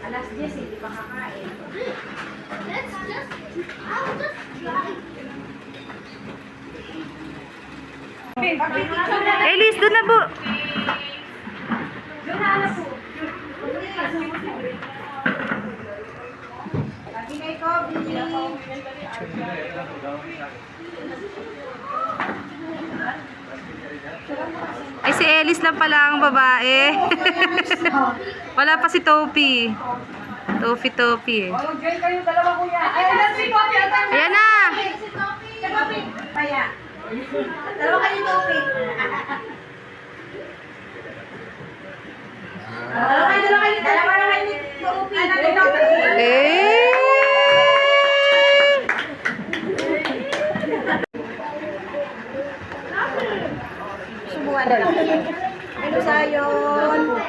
Alas 10, hindi pa kakain. Elise, doon na po. Doon na alas po. Lagi kay Kobe. Ay, si Elise lang pala ang babae. Wala pa si Topi. Topi eh. Mag-join kayo dalawa kuya. Ayan si Kobe. Ayan na! Si Kobe. Paya. Dalawa kayo Kobe. Dalawa na kayo Kobe. Eh! Subuhan na lang. Ano sayon?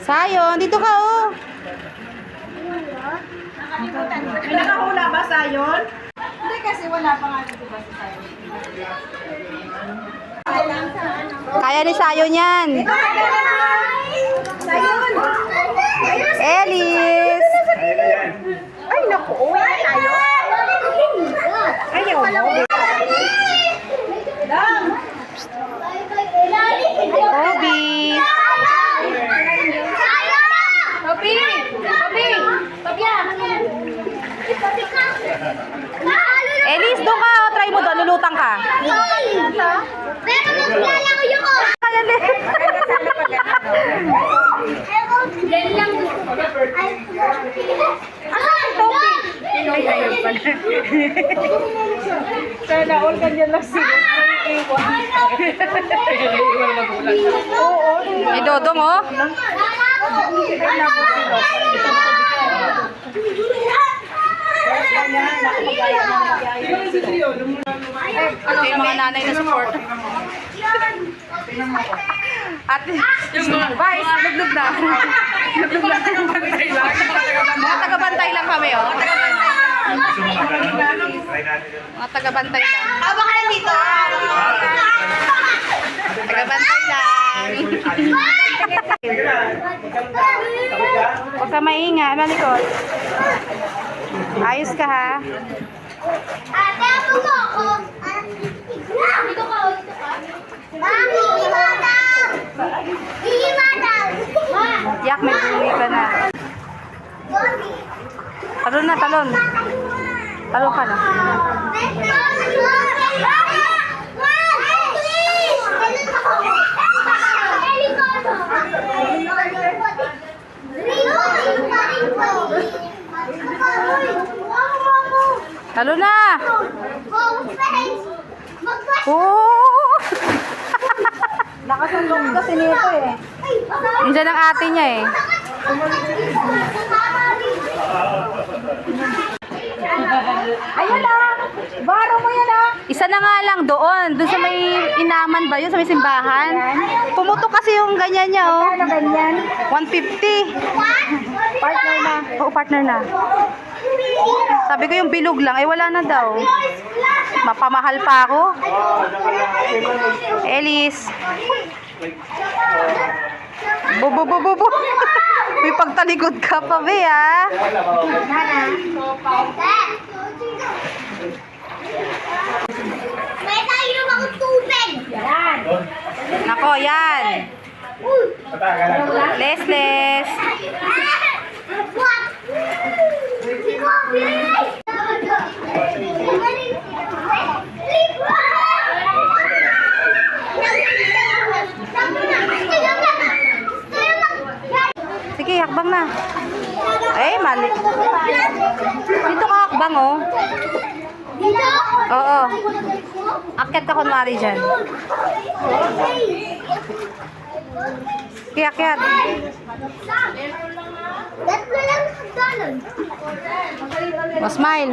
Sayon, dito ka oh. May nakahula ba sayon? Hindi kasi wala pa nga dito ba sa sayon. Kaya ni Sayon yan. Sayon! Elise! Ay, naku, uwi na tayo. Ayaw mo. Dang! Toby! Topi! Topi! Topya! Elise, doon ka oh. Try mo doon. Lulutang ka. Pero magkala ko yung Kaya din. Yan lang gusto ko. Ay, ayaw pala. Sana all ganyan lang sila. Oo. May dodong oh. Ito yung mga nanay na support. Ate, yung Vice, luglug na. Luglug na. Mga tagabantay lang kami oh. Mga tagabantay lang. Aba ka lang dito. Tagabantay lang. Huwag ka mainga. Malikot. Ayos ka ha. Ate, ako mo ako. Dito ka, dito ka. Mami, imadam! Imadam! Yak, may uwi ka na. Talon na, talon. Talon ka na. Talon na. Oh! Nakasundong kasi nito eh. Nandiyan ang ate niya eh. Ayan na! Baro mo yan ah! Isa na nga lang doon. Doon sa may inaman ba yun? Sa may simbahan. Pumutok kasi yung ganyan niya oh. Ano ganyan? 150. Partner na. Oo, partner na. Sabi ko yung bilog lang. Eh, wala na daw. Mapamahal pa ako. Elise. Bububububu. May pagtalikod ka pa, be, ah. May tayo ako tubig! Yan! Nako, yan. Les. What? Si Kobe! Sige, hakbang na. Ay, mali. Dito ka hakbang, oh. Dito? Oo. Akyat ka kunwari dyan. Sige, akyat. Tatlo lang galon. O, smile.